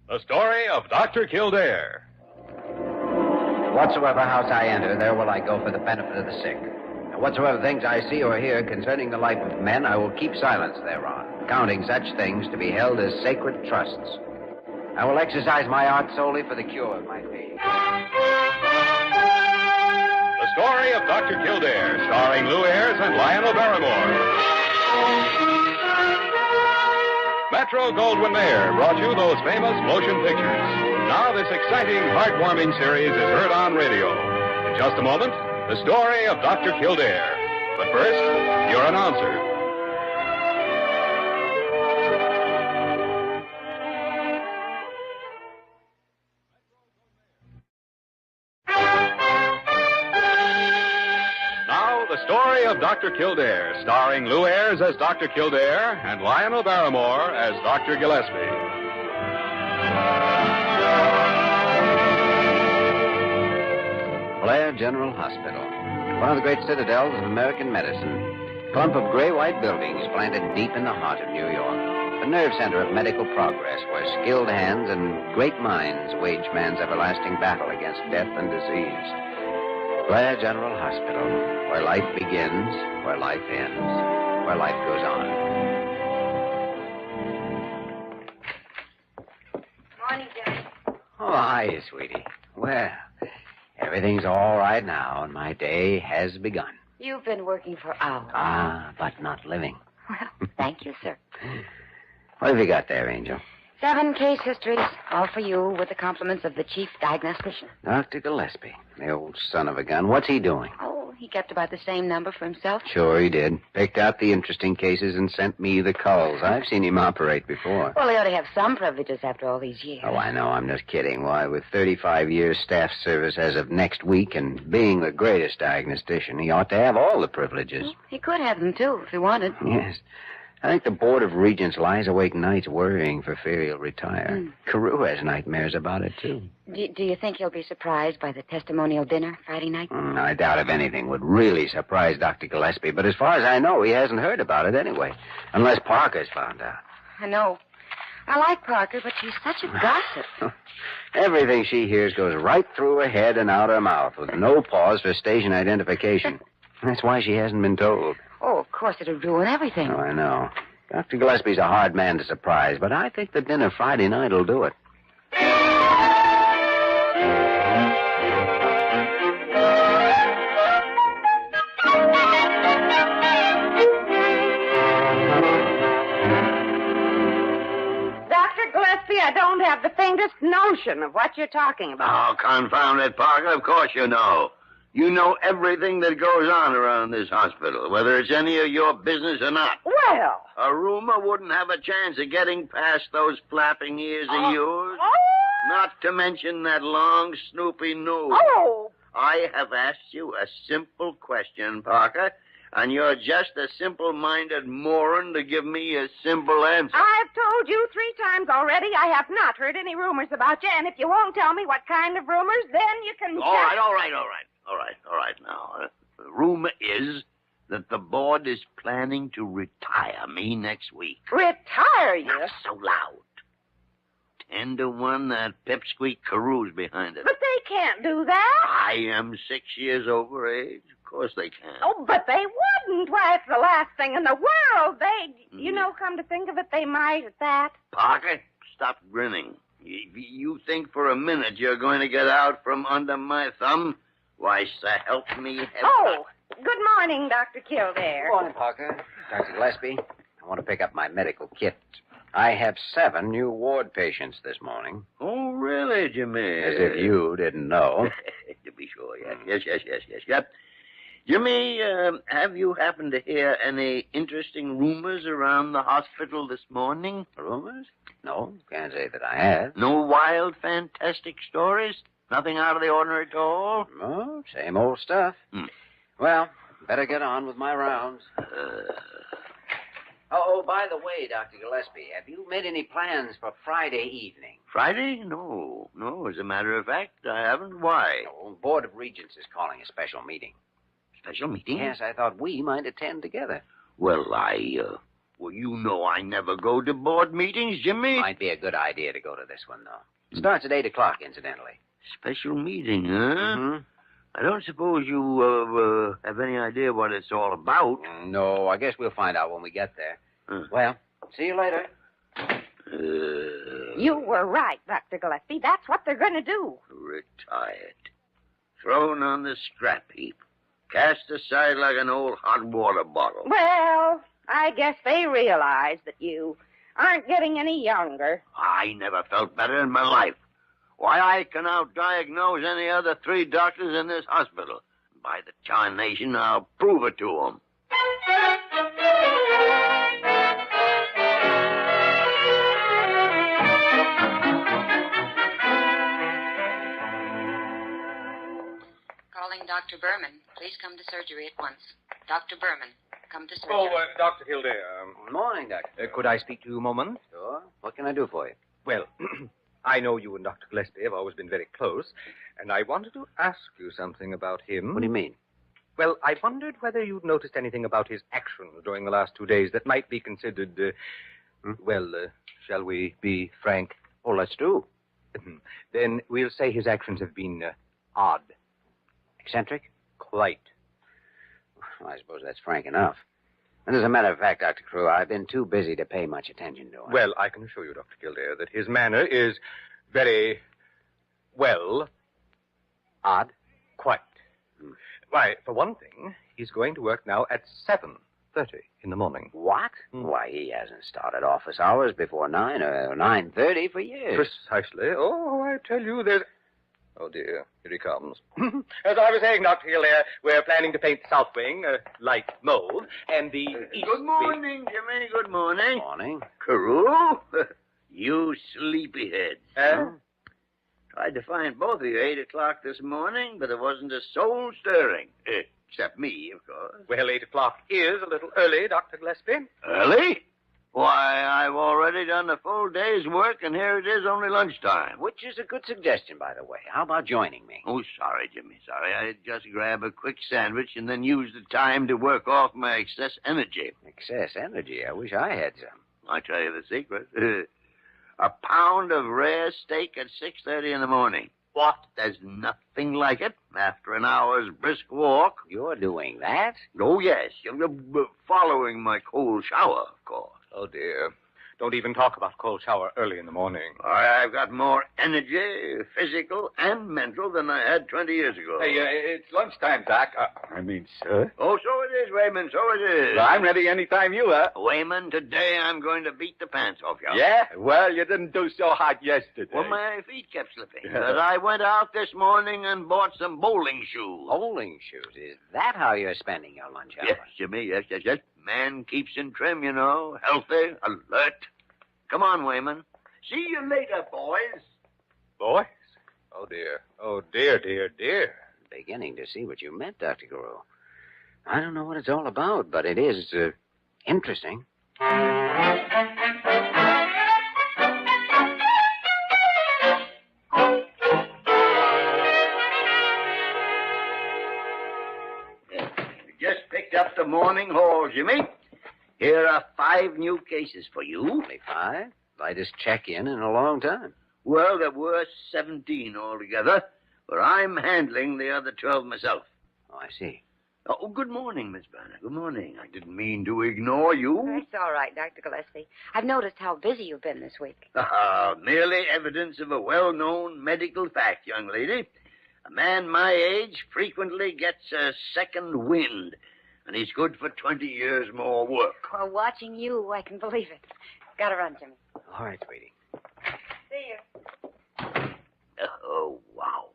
The story of Dr. Kildare. Whatsoever house I enter, there will I go for the benefit of the sick. And whatsoever things I see or hear concerning the life of men, I will keep silence thereon, counting such things to be held as sacred trusts. I will exercise my art solely for the cure of my faith. The story of Dr. Kildare, starring Ayres and Lionel Barrymore. Metro-Goldwyn-Mayer brought you those famous motion pictures. Now this exciting, heartwarming series is heard on radio. In just a moment, the story of Dr. Kildare. But first, your announcer. Now, the story of Dr. Kildare, starring Ayres as Dr. Kildare and Lionel Barrymore as Dr. Gillespie. Blair General Hospital, one of the great citadels of American medicine. Clump of gray-white buildings planted deep in the heart of New York. The nerve center of medical progress, where skilled hands and great minds wage man's everlasting battle against death and disease. Blair General Hospital, where life begins, where life ends, where life goes on. Morning, Jerry. Oh, hi, sweetie. Well, everything's all right now, and my day has begun. You've been working for hours. Ah, but not living. Well, thank you, sir. What have you got there, Angel? 7 case histories, all for you, with the compliments of the chief diagnostician. Dr. Gillespie, the old son of a gun. What's he doing? Oh, he kept about the same number for himself. Sure he did. Picked out the interesting cases and sent me the culls. I've seen him operate before. Well, he ought to have some privileges after all these years. Oh, I know. I'm just kidding. Why, with 35 years staff service as of next week and being the greatest diagnostician, he ought to have all the privileges. Well, he could have them, too, if he wanted. Yes. I think the Board of Regents lies awake nights worrying for fear he'll retire. Carew has nightmares about it, too. Do you think he'll be surprised by the testimonial dinner Friday night? I doubt if anything would really surprise Dr. Gillespie, but as far as I know, he hasn't heard about it anyway, unless Parker's found out. I know. I like Parker, but she's such a gossip. Everything she hears goes right through her head and out her mouth with no pause for station identification. That's why she hasn't been told. Oh, of course, it'll ruin everything. Oh, I know. Dr. Gillespie's a hard man to surprise, but I think the dinner Friday night will do it. Dr. Gillespie, I don't have the faintest notion of what you're talking about. Oh, confound it, Parker. Of course you know. You know everything that goes on around this hospital, whether it's any of your business or not. Well. A rumor wouldn't have a chance of getting past those flapping ears of yours. Oh. Not to mention that long, snoopy nose. Oh. I have asked you a simple question, Parker, and you're just a simple-minded moron to give me a simple answer. I've told you 3 times already I have not heard any rumors about you, and if you won't tell me what kind of rumors, then you can... All right. Now, the rumor is that the board is planning to retire me next week. Retire you? Not so loud. 10-1, that pipsqueak Carew's behind it. But they can't do that. I am 6 years over age. Of course they can. Oh, but they wouldn't. Why, it's the last thing in the world. You know, come to think of it, they might at that. Parker, stop grinning. You think for a minute you're going to get out from under my thumb? Why, so help me heaven. Oh, good morning, Dr. Kildare. Good morning, Parker. Dr. Gillespie, I want to pick up my medical kit. I have 7 new ward patients this morning. Oh, really, Jimmy? As if you didn't know. To be sure, yes. Yep. Jimmy, have you happened to hear any interesting rumors around the hospital this morning? Rumors? No, can't say that I have. No wild, fantastic stories? Nothing out of the ordinary at all? No, same old stuff. Well, better get on with my rounds. Oh, by the way, Dr. Gillespie, have you made any plans for Friday evening? Friday? No. As a matter of fact, I haven't. Why? The Board of Regents is calling a special meeting. Special meeting? Yes, I thought we might attend together. Well, I Well, you know I never go to board meetings, Jimmy. Might be a good idea to go to this one, though. It starts at 8 o'clock, incidentally. Special meeting, huh? Mm-hmm. I don't suppose you have any idea what it's all about. No, I guess we'll find out when we get there. Well, see you later. You were right, Dr. Gillespie. That's what they're going to do. Retired. Thrown on the scrap heap. Cast aside like an old hot water bottle. Well, I guess they realize that you aren't getting any younger. I never felt better in my life. Why, I can out-diagnose any other 3 doctors in this hospital. By the tarnation, I'll prove it to them. Calling Dr. Berman. Please come to surgery at once. Dr. Berman, come to surgery. Oh, Dr. Kildare. Good morning, Doctor. Could I speak to you a moment? Sure. What can I do for you? Well, I know you and Dr. Gillespie have always been very close, and I wanted to ask you something about him. What do you mean? Well, I wondered whether you'd noticed anything about his actions during the last 2 days that might be considered, shall we be frank? Oh, let's do. Then we'll say his actions have been odd. Eccentric? Quite. Well, I suppose that's frank enough. And as a matter of fact, Dr. Crew, I've been too busy to pay much attention to him. Well, I can assure you, Dr. Kildare, that his manner is very, Odd? quite. Why, for one thing, he's going to work now at 7:30 in the morning. What? Why, he hasn't started office hours before 9 or 9:30 for years. Precisely. Oh, I tell you, there's... Oh, dear. Here he comes. As I was saying, Dr. Kildare, we're planning to paint the south wing light mold, and the east Good morning, Jimmy. Good morning. Morning. Carew? You sleepyheads. Tried to find both of you 8 o'clock this morning, but there wasn't a soul stirring. Except me, of course. Well, 8 o'clock is a little early, Dr. Gillespie. Early? Why, I've already done a full day's work, and here it is only lunchtime. Which is a good suggestion, by the way. How about joining me? Oh, sorry, Jimmy, sorry. I'd just grab a quick sandwich and then use the time to work off my excess energy. Excess energy? I wish I had some. I'll tell you the secret. A pound of rare steak at 6:30 in the morning. What? There's nothing like it after an hour's brisk walk. You're doing that? Oh, yes. Following my cold shower, of course. Oh, dear. Don't even talk about cold shower early in the morning. I've got more energy, physical and mental, than I had 20 years ago. Hey, it's lunchtime, Doc. Sir. Oh, so it is, Wayman, so it is. Well, I'm ready any time you are. Wayman, today I'm going to beat the pants off you. Yeah? Well, you didn't do so hot yesterday. Well, my feet kept slipping. But I went out this morning and bought some bowling shoes. Bowling shoes? Is that how you're spending your lunch hour? Yes, Jimmy, yes. Man keeps in trim, you know. Healthy, alert. Come on, Wayman. See you later, boys. Boys? Oh, dear. Oh, dear. Beginning to see what you meant, Dr. Guru. I don't know what it's all about, but it is interesting. Just picked up the morning haul, Jimmy. Here are 5 new cases for you. Only 5? Lightest check-in a long time. Well, there were 17 altogether, but I'm handling the other 12 myself. Oh, I see. Oh, good morning, Miss Banner. Good morning. I didn't mean to ignore you. That's all right, Dr. Gillespie. I've noticed how busy you've been this week. Merely evidence of a well-known medical fact, young lady. A man my age frequently gets a second wind, and he's good for 20 years more work. Well, watching you, I can believe it. Gotta run, Jimmy. All right, sweetie. See you. Oh, wow.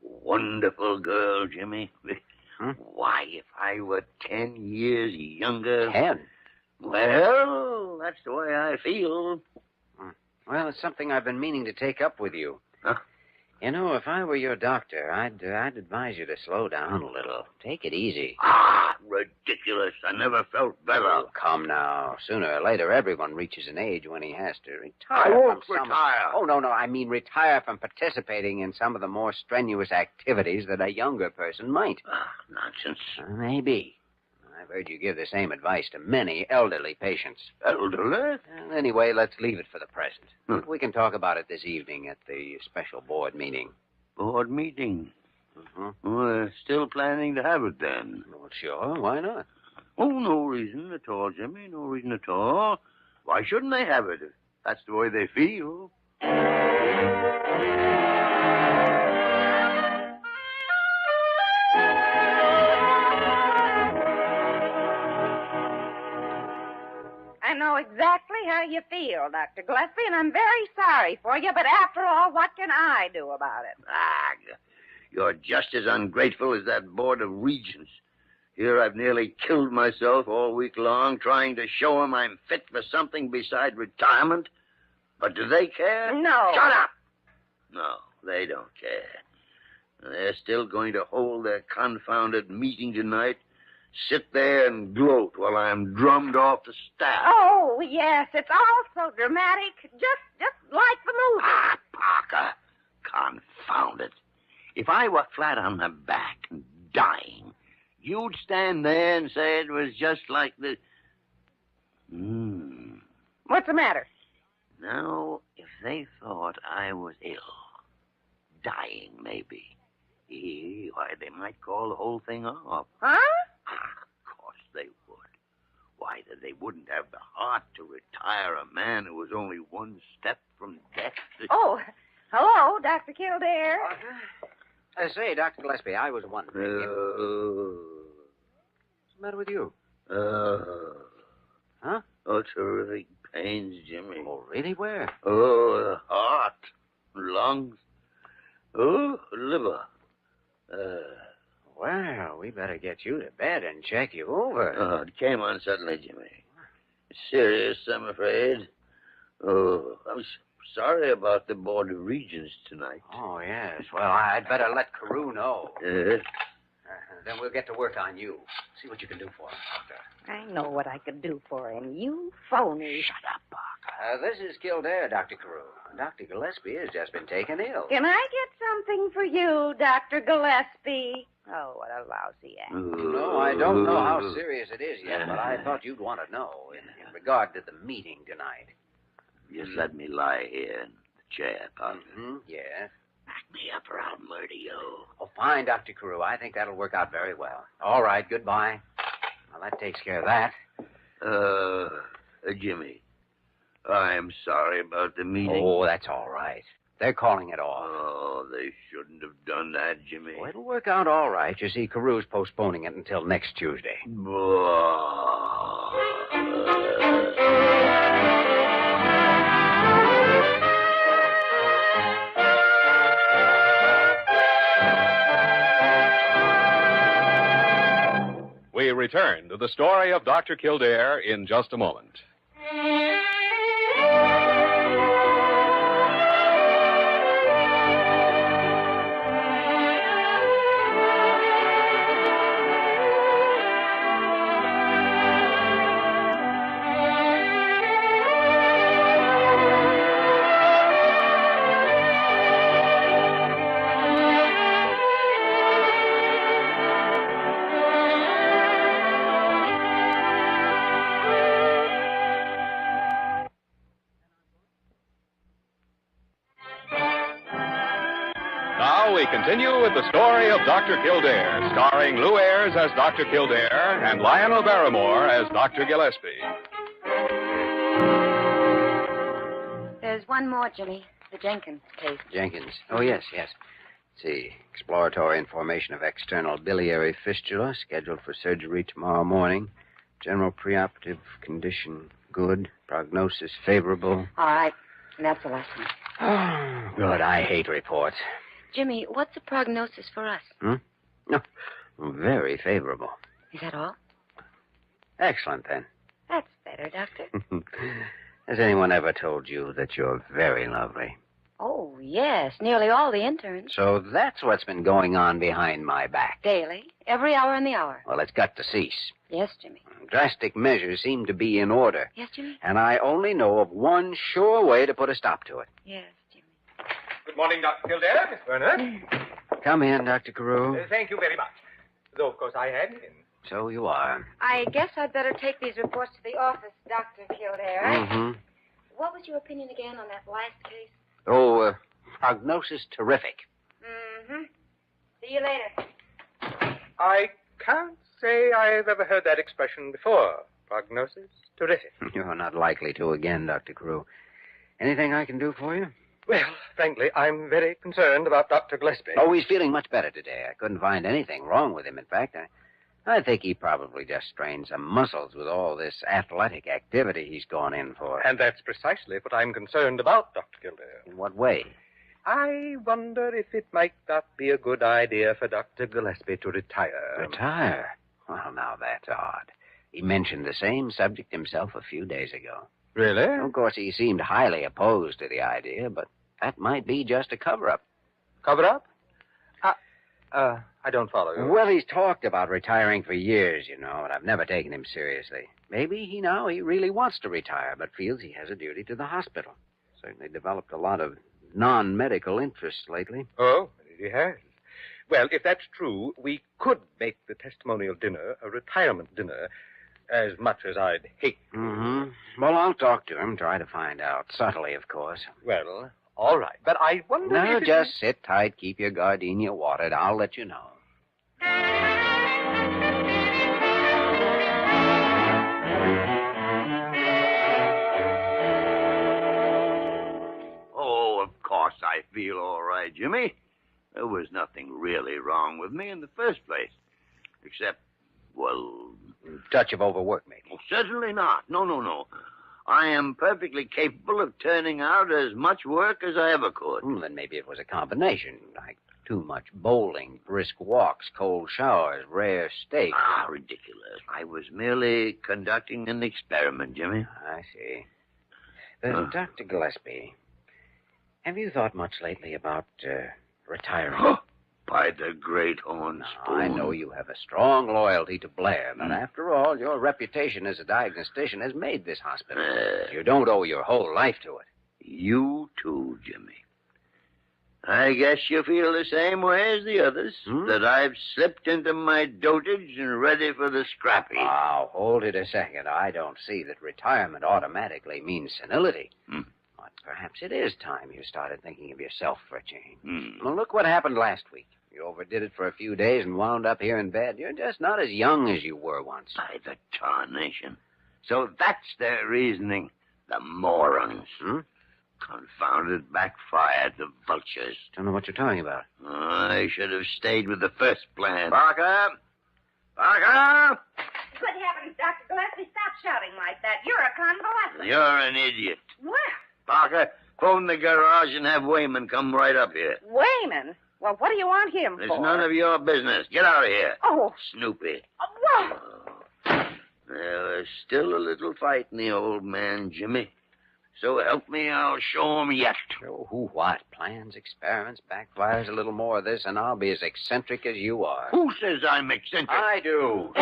Wonderful girl, Jimmy. Why, if I were 10 years younger... 10? Well, that's the way I feel. Well, it's something I've been meaning to take up with you. Huh? You know, if I were your doctor, I'd advise you to slow down a little. Take it easy. Ridiculous. I never felt better. Oh, come now. Sooner or later, everyone reaches an age when he has to retire. I won't from some... retire. Oh, no. I mean retire from participating in some of the more strenuous activities that a younger person might. Nonsense. Maybe. I've heard you give the same advice to many elderly patients. Elderly? Well, anyway, let's leave it for the present. We can talk about it this evening at the special board meeting. Board meeting? Mm-hmm. We're still planning to have it then. Well, sure. Why not? Oh, no reason at all, Jimmy. No reason at all. Why shouldn't they have it if that's the way they feel? I know exactly how you feel, Dr. Gillespie, and I'm very sorry for you, but after all, what can I do about it? Ah, you're just as ungrateful as that board of regents. Here I've nearly killed myself all week long trying to show 'em I'm fit for something beside retirement. But do they care? No. Shut up! No, they don't care. They're still going to hold their confounded meeting tonight, sit there and gloat while I'm drummed off the staff. Oh, yes, it's all so dramatic, just like the movie. Ah, Parker, confound it. If I were flat on my back and dying, you'd stand there and say it was just like the... What's the matter? Now, if they thought I was ill, dying maybe, why, they might call the whole thing off. Huh? Of course they would. Why, they wouldn't have the heart to retire a man who was only one step from death. Oh, hello, Dr. Kildare. Say, Dr. Gillespie, I was wondering... What's the matter with you? Huh? Oh, terrific pains, Jimmy. Oh, really? Where? Oh, the heart, lungs, liver. Well, we better get you to bed and check you over. Oh, it came on suddenly, Jimmy. Serious, I'm afraid. Oh, I'm sorry about the Board of Regents tonight. Oh, yes. Well, I'd better let Carew know. Yes? Then we'll get to work on you. See what you can do for him, Doctor. I know what I could do for him. You phony. Shut up, Parker. This is Kildare, Dr. Carew. Dr. Gillespie has just been taken ill. Can I get something for you, Dr. Gillespie? Oh, what a lousy act. No, I don't know how serious it is yet, but I thought you'd want to know in regard to the meeting tonight. Just let me lie here in the chair, Parker. Mm-hmm. Yes. Back me up or I'll murder you. Oh, fine, Dr. Carew. I think that'll work out very well. All right, goodbye. Well, that takes care of that. Jimmy, I'm sorry about the meeting. Oh, that's all right. They're calling it off. Oh, they shouldn't have done that, Jimmy. Oh, it'll work out all right. You see, Carew's postponing it until next Tuesday. We return to the story of Dr. Kildare in just a moment. Now we continue with the story of Dr. Kildare, starring Lou Ayres as Dr. Kildare and Lionel Barrymore as Dr. Gillespie. There's one more, Jimmy. The Jenkins case. Jenkins. Oh, yes. Let's see. Exploratory information of external biliary fistula, scheduled for surgery tomorrow morning. General preoperative condition good. Prognosis favorable. All right. That's the last one. Oh, good. I hate reports. Jimmy, what's the prognosis for us? No, very favorable. Is that all? Excellent, then. That's better, Doctor. Has anyone ever told you that you're very lovely? Oh, yes. Nearly all the interns. So that's what's been going on behind my back. Daily. Every hour in the hour. Well, it's got to cease. Yes, Jimmy. Drastic measures seem to be in order. Yes, Jimmy? And I only know of one sure way to put a stop to it. Yes, Jimmy. Good morning, Dr. Kildare, Miss Werner. Come in, Dr. Carew. Thank you very much. Though, of course, I had, in So you are. I guess I'd better take these reports to the office, Dr. Kildare. Mm-hmm. What was your opinion again on that last case? Oh, prognosis terrific. Mm-hmm. See you later. I can't say I've ever heard that expression before. Prognosis terrific. You're not likely to again, Dr. Crew. Anything I can do for you? Well, frankly, I'm very concerned about Dr. Gillespie. Oh, he's feeling much better today. I couldn't find anything wrong with him. In fact, I think he probably just strained some muscles with all this athletic activity he's gone in for. And that's precisely what I'm concerned about, Dr. Kildare. In what way? I wonder if it might not be a good idea for Dr. Gillespie to retire. Retire? Well, now that's odd. He mentioned the same subject himself a few days ago. Really? Of course, he seemed highly opposed to the idea, but that might be just a cover-up. Cover up? I don't follow you. Well, he's talked about retiring for years, you know, and I've never taken him seriously. Maybe he really wants to retire, but feels he has a duty to the hospital. Certainly developed a lot of non-medical interests lately. Oh, he has. Well, if that's true, we could make the testimonial dinner a retirement dinner, as much as I'd hate. Mm-hmm. Well, I'll talk to him, try to find out. Subtly, of course. Well, all right. But I wonder No, if just sit tight, keep your gardenia watered. I'll let you know. Oh, of course I feel all right, Jimmy. There was nothing really wrong with me in the first place. Except, well... Touch of overwork, maybe. Oh, certainly not. No. I am perfectly capable of turning out as much work as I ever could. Then maybe it was a combination, like too much bowling, brisk walks, cold showers, rare steak. Ah, ridiculous. I was merely conducting an experiment, Jimmy. I see. Dr. Gillespie, have you thought much lately about retiring? By the great horn spoon. I know you have a strong loyalty to Blair, but after all, your reputation as a diagnostician has made this hospital. You don't owe your whole life to it. You too, Jimmy. I guess you feel the same way as the others, that I've slipped into my dotage and ready for the scrappy. Now, hold it a second. I don't see that retirement automatically means senility. But perhaps it is time you started thinking of yourself for a change. Well, look what happened last week. You overdid it for a few days and wound up here in bed. You're just not as young as you were once. By the tarnation. So that's their reasoning. The morons. Confounded backfired, the vultures. Don't know what you're talking about. I should have stayed with the first plan. Parker! Parker! Good heavens, Dr. Gillespie, stop shouting like that. You're a convalescent. You're an idiot. Well, Parker, phone the garage and have Wayman come right up here. Wayman? Well, what do you want him It's for? none of your business. Get out of here. Oh. Snoopy. Whoa. There's still a little fight in the old man, Jimmy. So help me, I'll show him yet. Show who what? Plans, experiments, backfires, a little more of this, and I'll be as eccentric as you are. Who says I'm eccentric? I do.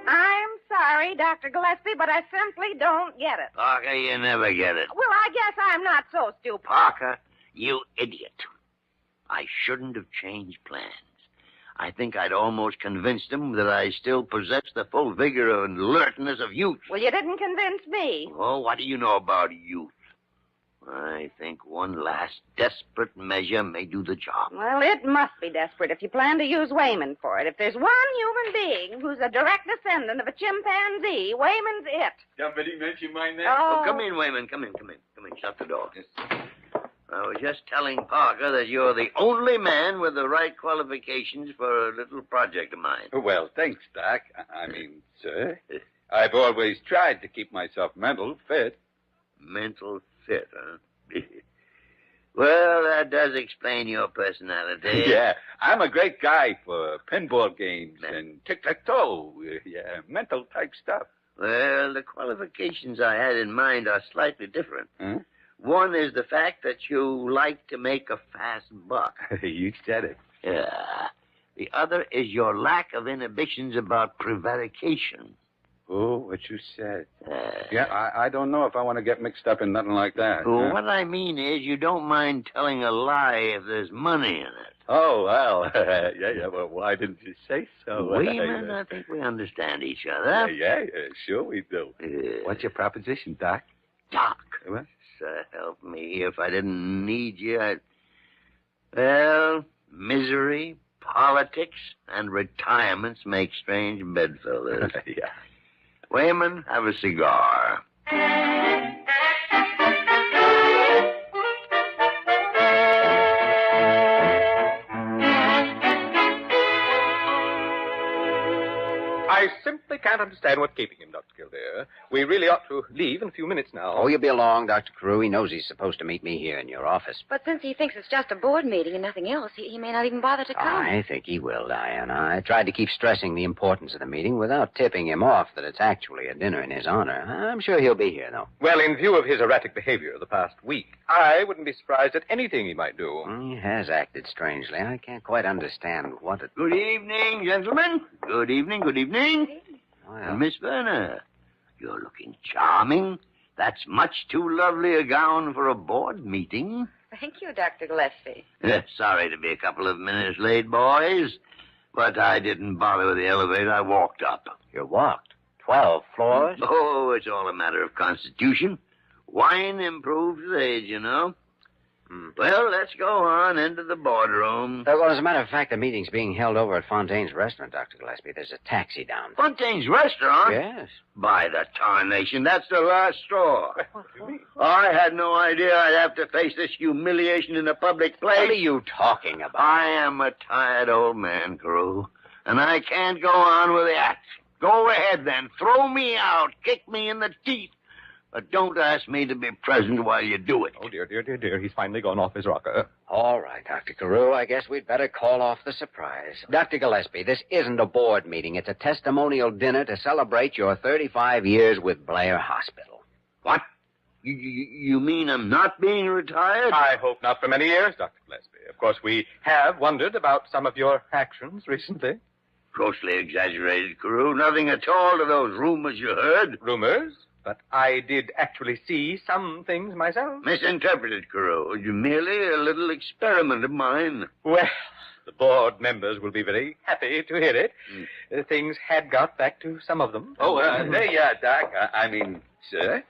I'm sorry, Dr. Gillespie, but I simply don't get it. Parker, you never get it. Well, I guess I'm not so stupid. Parker, you idiot. I shouldn't have changed plans. I think I'd almost convinced him that I still possess the full vigor and alertness of youth. Well, you didn't convince me. Oh, what do you know about youth? I think one last desperate measure may do the job. Well, it must be desperate if you plan to use Wayman for it. If there's one human being who's a direct descendant of a chimpanzee, Wayman's it. Somebody mention my name? Oh, come in, Wayman. Come in. Shut the door. I was just telling Parker that you're the only man with the right qualifications for a little project of mine. Well, thanks, Doc. I mean, sir. I've always tried to keep myself mental fit. Mental fit, huh? Well, that does explain your personality. Yeah, I'm a great guy for pinball games and tic-tac-toe. Yeah, mental type stuff. Well, the qualifications I had in mind are slightly different. Huh? One is the fact that you like to make a fast buck. You said it. Yeah. The other is your lack of inhibitions about prevarication. Oh, what you said. Yeah, I don't know if I want to get mixed up in nothing like that. Well, what I mean is you don't mind telling a lie if there's money in it. Oh, well, yeah, well, why didn't you say so? Wayman, I think we understand each other. Yeah, sure we do. What's your proposition, Doc? Doc. What? Help me. If I didn't need you, I'd... Well, misery, politics, and retirements make strange bedfellows. Yeah. Wayman, have a cigar. I simply can't understand what's keeping him, Dr. Kildare. We really ought to leave in a few minutes now. Oh, you'll be along, Dr. Carew. He knows he's supposed to meet me here in your office. But since he thinks it's just a board meeting and nothing else, he may not even bother to come. I think he will, Diana. I tried to keep stressing the importance of the meeting without tipping him off that it's actually a dinner in his honor. I'm sure he'll be here, though. Well, in view of his erratic behavior the past week, I wouldn't be surprised at anything he might do. He has acted strangely. I can't quite understand what it... Good evening, gentlemen. Good evening, good evening. Well, Miss Verner, you're looking charming. That's much too lovely a gown for a board meeting. Thank you, Dr. Gillespie. Sorry to be a couple of minutes late, boys. But I didn't bother with the elevator. I walked up. you walked 12 floors? Oh, it's all a matter of constitution. Wine improves with age, you know. Well, let's go on into the boardroom. Well, as a matter of fact, the meeting's being held over at Fontaine's restaurant, Dr. Gillespie. There's a taxi down. Fontaine's restaurant? Yes. By the tarnation, that's the last straw. I had no idea I'd have to face this humiliation in a public place. What are you talking about? I am a tired old man, Carew, and I can't go on with the act. Go ahead, then. Throw me out. Kick me in the teeth. But don't ask me to be present while you do it. Oh, dear. He's finally gone off his rocker. All right, Dr. Carew. I guess we'd better call off the surprise. Dr. Gillespie, this isn't a board meeting. It's a testimonial dinner to celebrate your 35 years with Blair Hospital. What? You mean I'm not being retired? I hope not for many years, Dr. Gillespie. Of course, we have wondered about some of your actions recently. Grossly exaggerated, Carew. Nothing at all to those rumors you heard. Rumors? But I did actually see some things myself. Misinterpreted, Carew. Merely a little experiment of mine. Well, the board members will be very happy to hear it. Things had got back to some of them. Oh, there you are, Doc. Sir,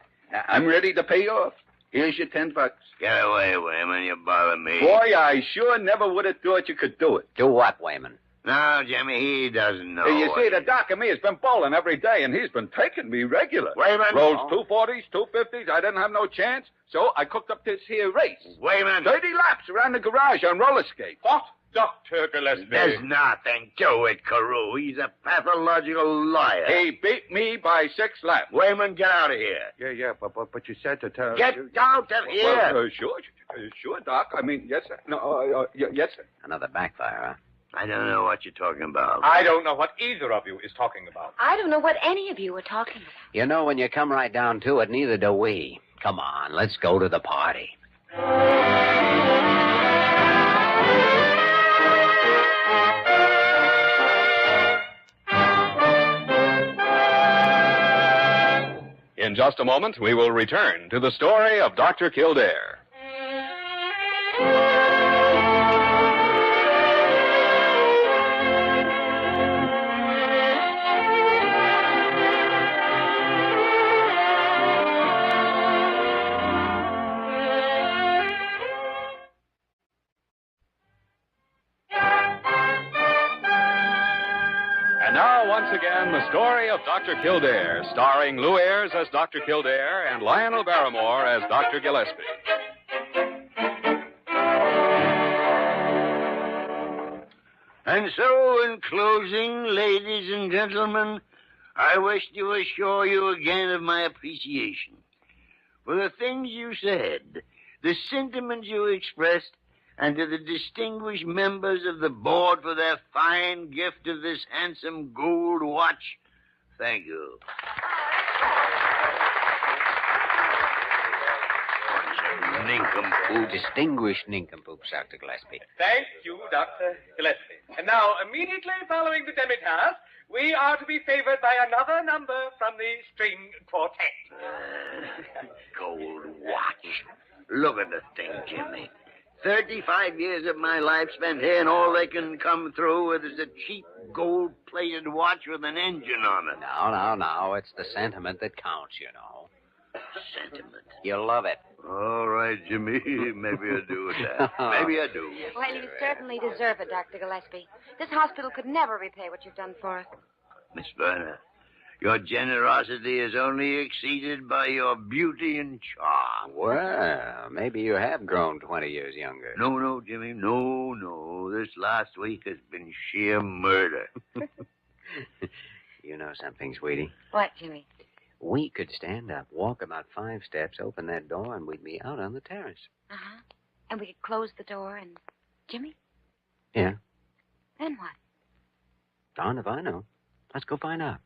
I'm ready to pay off. Here's your $10. Get away, Wayman. You bother me. Boy, I sure never would have thought you could do it. Do what, Wayman? No, Jimmy, he doesn't know. You see, the Doc and me has been bowling every day, and he's been taking me regular. Wayman. Rolls 240s, 250s. I didn't have no chance, so I cooked up this here race. Wayman. 30 laps around the garage on roller skates. What? Dr. Gillespie. There's nothing to it, Carew. He's a pathological liar. He beat me by 6 laps. Wayman, get out of here. Yeah, but you said to tell... Get out of here. Well, sure, Doc. I mean, yes, sir. No, yes, sir. Another backfire, huh? I don't know what you're talking about. I don't know what either of you is talking about. I don't know what any of you are talking about. You know, when you come right down to it, neither do we. Come on, let's go to the party. In just a moment, we will return to the story of Dr. Kildare. And now, once again, the story of Dr. Kildare, starring Lou Ayres as Dr. Kildare and Lionel Barrymore as Dr. Gillespie. And so, in closing, ladies and gentlemen, I wish to assure you again of my appreciation for the things you said, the sentiments you expressed, and to the distinguished members of the board for their fine gift of this handsome gold watch. Thank you. Nincompoop. Distinguished nincompoops, Dr. Gillespie. Thank you, Dr. Gillespie. And now, immediately following the demi-tasse, we are to be favored by another number from the string quartet. Gold watch. Look at the thing, Jimmy. 35 years of my life spent here, and all they can come through with is a cheap gold-plated watch with an engine on it. No. It's the sentiment that counts, you know. Sentiment. You'll love it. All right, Jimmy. Maybe I do, Dad. Maybe I do. Well, you certainly deserve it, Dr. Gillespie. This hospital could never repay what you've done for us. Miss Verna, your generosity is only exceeded by your beauty and charm. Well, maybe you have grown 20 years younger. No, Jimmy. No. This last week has been sheer murder. You know something, sweetie? What, Jimmy? We could stand up, walk about 5 steps, open that door, and we'd be out on the terrace. Uh-huh. And we could close the door and... Jimmy? Yeah. Then what? Darned if I know. Let's go find out.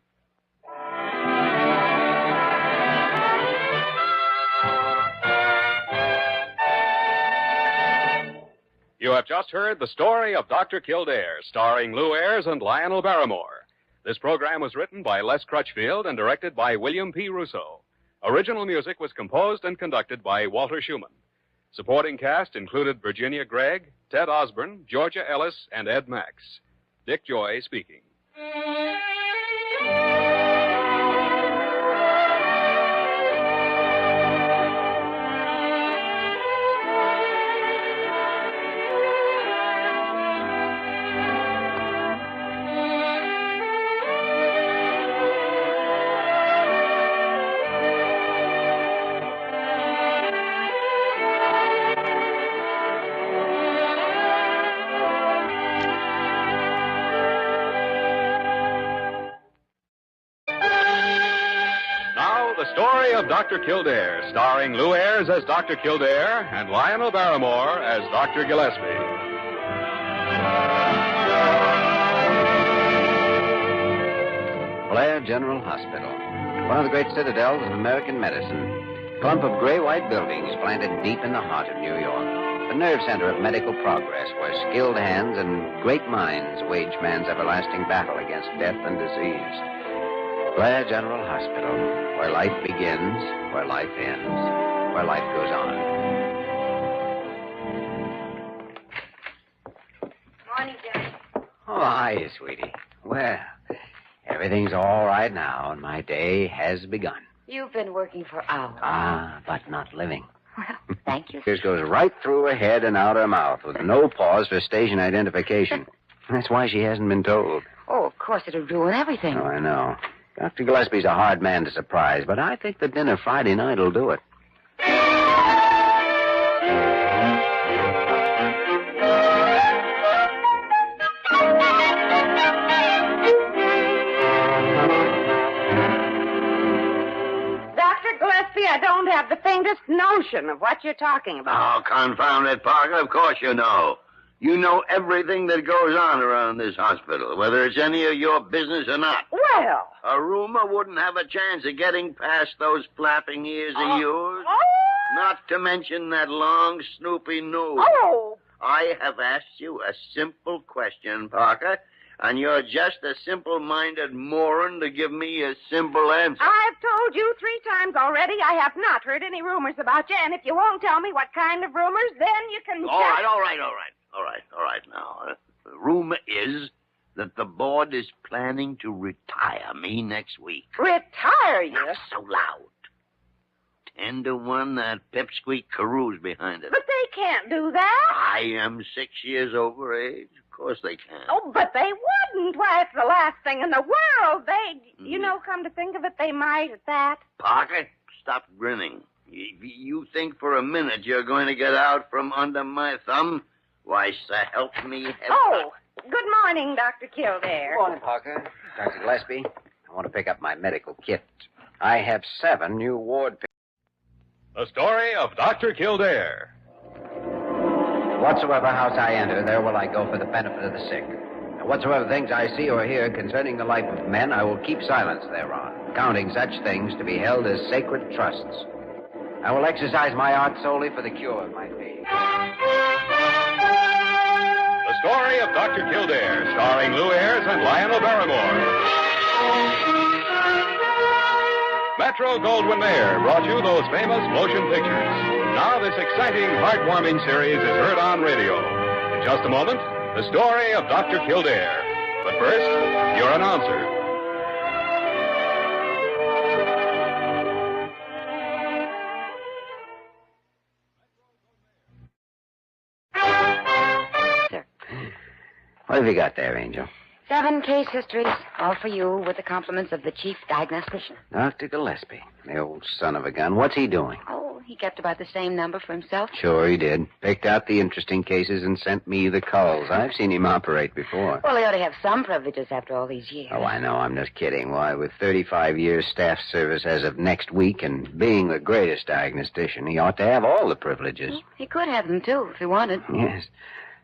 You have just heard the story of Dr. Kildare, starring Lou Ayres and Lionel Barrymore. This program was written by Les Crutchfield and directed by William P. Russo. Original music was composed and conducted by Walter Schumann. Supporting cast included Virginia Gregg, Ted Osborne, Georgia Ellis, and Ed Max. Dick Joy speaking. The story of Dr. Kildare, starring Lou Ayres as Dr. Kildare and Lionel Barrymore as Dr. Gillespie. Blair General Hospital, one of the great citadels of American medicine. Clump of gray-white buildings planted deep in the heart of New York. The nerve center of medical progress, where skilled hands and great minds wage man's everlasting battle against death and disease. Blair General Hospital, where life begins, where life ends, where life goes on. Morning, Jimmy. Oh, hi, sweetie. Well, everything's all right now, and my day has begun. You've been working for hours. Ah, but not living. Well, thank you. This goes right through her head and out her mouth with no pause for station identification. That's why she hasn't been told. Oh, of course, it'll ruin everything. Oh, I know. Dr. Gillespie's a hard man to surprise, but I think the dinner Friday night will do it. Dr. Gillespie, I don't have the faintest notion of what you're talking about. Oh, confound it, Parker. Of course you know. You know everything that goes on around this hospital, whether it's any of your business or not. Well. A rumor wouldn't have a chance of getting past those flapping ears of yours. Oh. Not to mention that long, snoopy nose. Oh. I have asked you a simple question, Parker, and you're just a simple-minded moron to give me a simple answer. I've told you 3 times already I have not heard any rumors about you, and if you won't tell me what kind of rumors, then you can... All right now. The rumor is that the board is planning to retire me next week. Retire you? Not so loud. 10-1, that pipsqueak Carew's behind it. But they can't do that. I am 6 years over age. Of course they can. Oh, but they wouldn't. Why, it's the last thing in the world. You know, come to think of it, they might at that. Parker, stop grinning. If you think for a minute you're going to get out from under my thumb, why, so help me heaven. Oh, good morning, Dr. Kildare. Good morning, Parker. Dr. Gillespie, I want to pick up my medical kit. I have 7 new ward... The story of Dr. Kildare. Whatsoever house I enter, there will I go for the benefit of the sick. And whatsoever things I see or hear concerning the life of men, I will keep silence thereon, counting such things to be held as sacred trusts. I will exercise my art solely for the cure of my pain. The story of Dr. Kildare, starring Ayres and Lionel Barrymore. Metro-Goldwyn-Mayer brought you those famous motion pictures. Now this exciting, heartwarming series is heard on radio. In just a moment, the story of Dr. Kildare. But first, your announcer. What have you got there, Angel? 7 case histories, all for you, with the compliments of the chief diagnostician. Dr. Gillespie, the old son of a gun. What's he doing? Oh, he kept about the same number for himself. Sure he did. Picked out the interesting cases and sent me the culls. I've seen him operate before. Well, he ought to have some privileges after all these years. Oh, I know. I'm just kidding. Why, with 35 years staff service as of next week and being the greatest diagnostician, he ought to have all the privileges. He could have them, too, if he wanted. Yes.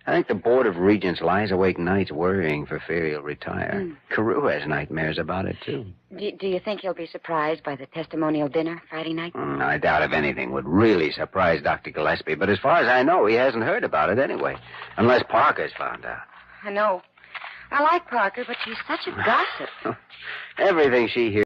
I think the Board of Regents lies awake nights worrying for fear he'll retire. Carew has nightmares about it, too. Do you think he'll be surprised by the testimonial dinner Friday night? I doubt if anything would really surprise Dr. Gillespie, but as far as I know, he hasn't heard about it anyway, unless Parker's found out. I know. I like Parker, but she's such a gossip. Everything she hears